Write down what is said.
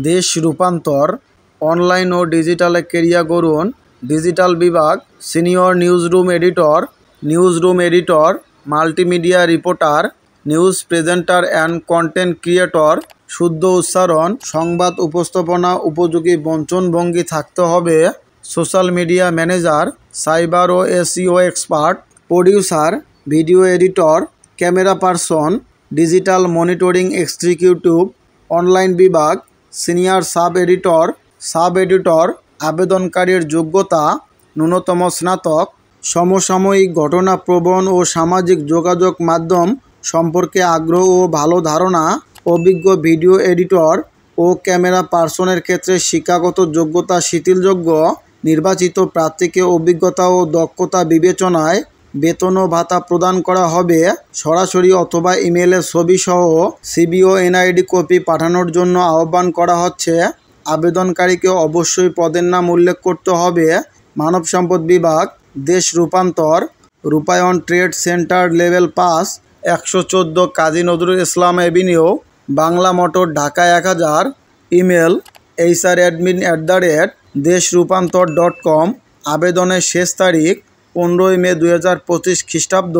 দেশ রূপান্তর, অনলাইন ও ডিজিটালে কেরিয়ার গড়ুন। ডিজিটাল বিভাগ, senior newsroom editor, multimedia reporter, news presenter and content creator. শুদ্ধ উচ্চারণ, সংবাদ উপস্থাপনা উপযোগী বচনভঙ্গি থাকতে হবে। সোশ্যাল মিডিয়া ম্যানেজার, সাইবার ও SEO expert. Producer, video editor, camera person, digital monitoring executive. Online বিভাগ, সিনিয়র সাব এডিটর। আবেদনকারীর যোগ্যতা, ন্যূনতম স্নাতক। সমসাময়িক ঘটনাপ্রবণ ও সামাজিক যোগাযোগ মাধ্যম সম্পর্কে আগ্রহ ও ভালো ধারণা। অভিজ্ঞ ভিডিও এডিটর ও ক্যামেরা পার্সনের ক্ষেত্রে শিক্ষাগত যোগ্যতা শিথিলযোগ্য। নির্বাচিত প্রার্থীকে অভিজ্ঞতা ও দক্ষতা বিবেচনায় বেতন ও ভাতা প্রদান করা হবে। সরাসরি অথবা ইমেলে ছবিসহ সিভি ও এনআইডি কপি পাঠানোর জন্য আহ্বান করা হচ্ছে। আবেদনকারীকে অবশ্যই পদের নাম উল্লেখ করতে হবে। মানব সম্পদ বিভাগ, Desh Rupantor, Rupayan trade center level 5, 114 Kazi Nazrul Islam avenue, Bangla motor, Dhaka 1000। Email hradmin@deshroopantor.com। আবেদনের শেষ তারিখ 15 মে 2025 খ্রিস্টাব্দ।